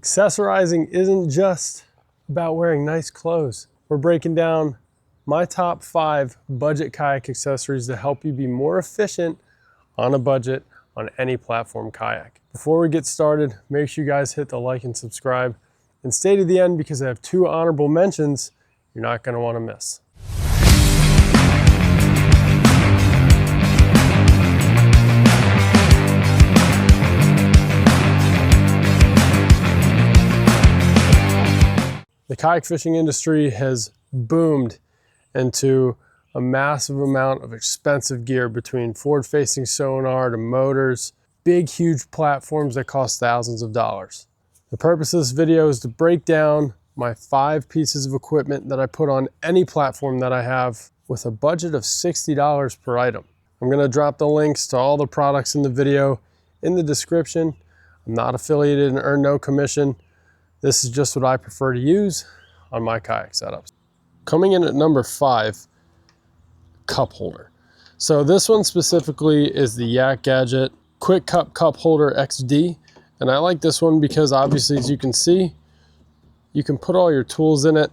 Accessorizing isn't just about wearing nice clothes. We're breaking down my top 5 budget kayak accessories to help you be more efficient on a budget on any platform kayak. Before we get started, make sure you guys hit the like and subscribe and stay to the end because I have 2 honorable mentions you're not going to want to miss. The kayak fishing industry has boomed into a massive amount of expensive gear, between forward-facing sonar to motors, big, huge platforms that cost thousands of dollars. The purpose of this video is to break down my 5 pieces of equipment that I put on any platform that I have with a budget of $60 per item. I'm going to drop the links to all the products in the video in the description. I'm not affiliated and earn no commission. This is just what I prefer to use on my kayak setups. Coming in at number 5, cup holder. So this one specifically is the YakGadget QuickCup cup holder XD. And I like this one because obviously, as you can see, you can put all your tools in it.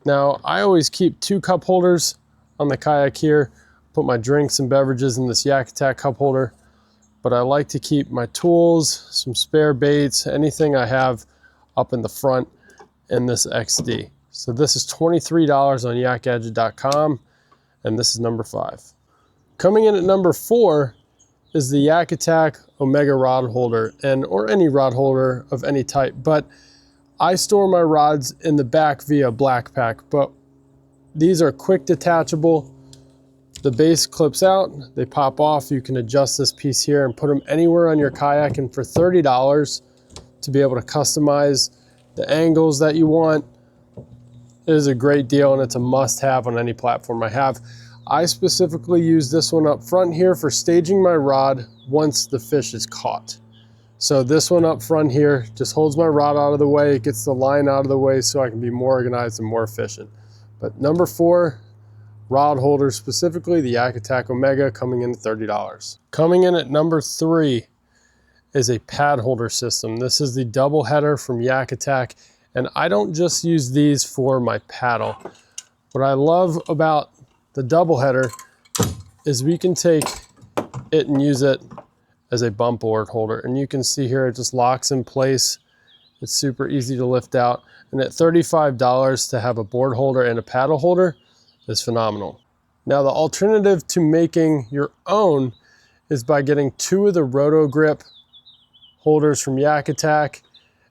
Now, I always keep 2 cup holders on the kayak here, put my drinks and beverages in this YakAttack cup holder, but I like to keep my tools, some spare baits, anything I have up in the front in this XD. So this is $23 on YakGadget.com, and this is number 5. Coming in at number 4 is the YakAttack Omega rod holder, or any rod holder of any type, but I store my rods in the back via black pack, but these are quick detachable. The base clips out, they pop off. You can adjust this piece here and put them anywhere on your kayak, and for $30 to be able to customize the angles that you want, it is a great deal, and it's a must-have on any platform I have. I specifically use this one up front here for staging my rod once the fish is caught. So this one up front here just holds my rod out of the way, it gets the line out of the way so I can be more organized and more efficient. But number 4, rod holder, specifically the YakAttack Omega, coming in at $30. Coming in at number 3 is a pad holder system. This is the double header from YakAttack, and I don't just use these for my paddle. What I love about the double header is we can take it and use it as a bump board holder, and you can see here it just locks in place. It's super easy to lift out, and at $35 to have a board holder and a paddle holder is phenomenal. Now, the alternative to making your own is by getting 2 of the Roto Grip holders from YakAttack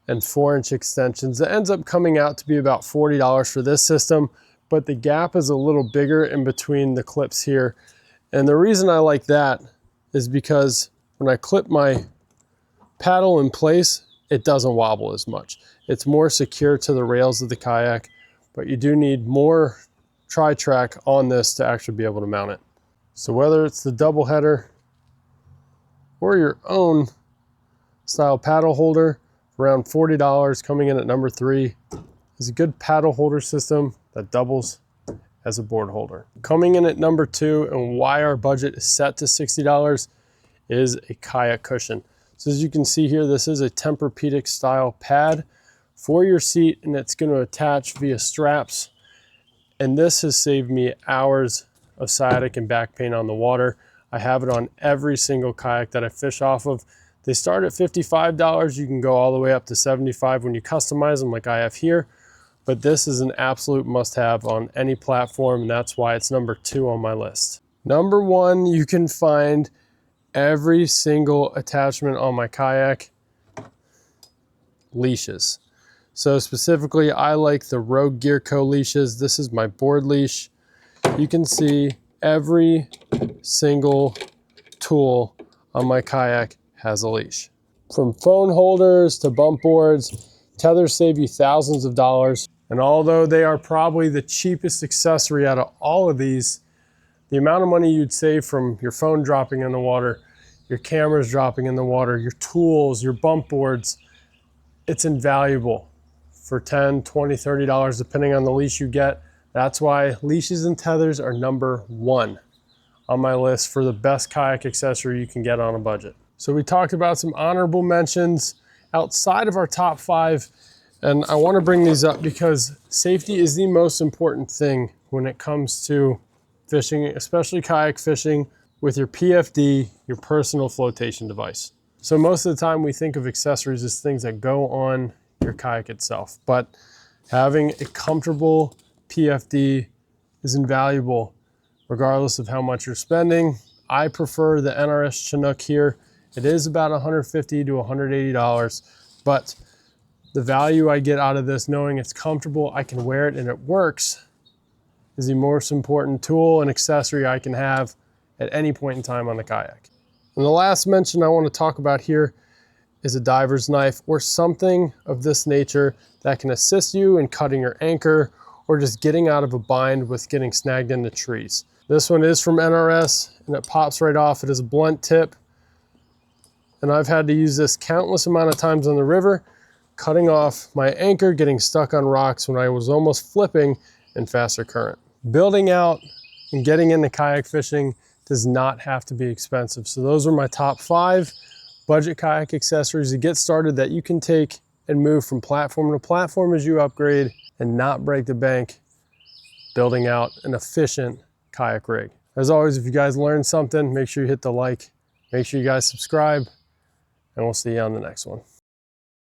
and 4-inch extensions. It ends up coming out to be about $40 for this system, but the gap is a little bigger in between the clips here. And the reason I like that is because when I clip my paddle in place, it doesn't wobble as much. It's more secure to the rails of the kayak, but you do need more tri-track on this to actually be able to mount it. So whether it's the double header or your own style paddle holder, around $40, coming in at number 3, is a good paddle holder system that doubles as a board holder. Coming in at number 2, and why our budget is set to $60, is a Kayak Cushion. So as you can see here, this is a Tempur-Pedic style pad for your seat, and it's going to attach via straps. And this has saved me hours of sciatic and back pain on the water. I have it on every single kayak that I fish off of. They start at $55. You can go all the way up to $75 when you customize them like I have here. But this is an absolute must-have on any platform, and that's why it's number 2 on my list. Number 1, you can find every single attachment on my kayak: leashes. So specifically, I like the Rogue Gear Co. leashes. This is my board leash. You can see every single tool on my kayak has a leash. From phone holders to bump boards, tethers save you thousands of dollars. And although they are probably the cheapest accessory out of all of these, the amount of money you'd save from your phone dropping in the water, your cameras dropping in the water, your tools, your bump boards, it's invaluable for $10, $20, $30, depending on the leash you get. That's why leashes and tethers are number 1 on my list for the best kayak accessory you can get on a budget. So we talked about some honorable mentions outside of our top 5, and I want to bring these up because safety is the most important thing when it comes to fishing, especially kayak fishing with your PFD, your personal flotation device. So most of the time we think of accessories as things that go on your kayak itself, but having a comfortable PFD is invaluable regardless of how much you're spending. I prefer the NRS Chinook here. It is about $150 to $180, but the value I get out of this, knowing it's comfortable, I can wear it and it works, is the most important tool and accessory I can have at any point in time on the kayak. And the last mention I want to talk about here is a diver's knife or something of this nature that can assist you in cutting your anchor or just getting out of a bind with getting snagged into trees. This one is from NRS and it pops right off. It is a blunt tip. And I've had to use this countless amount of times on the river, cutting off my anchor, getting stuck on rocks when I was almost flipping in faster current. Building out and getting into kayak fishing does not have to be expensive. So those are my top 5 budget kayak accessories to get started that you can take and move from platform to platform as you upgrade and not break the bank building out an efficient kayak rig. As always, if you guys learned something, make sure you hit the like, make sure you guys subscribe, and we'll see you on the next one.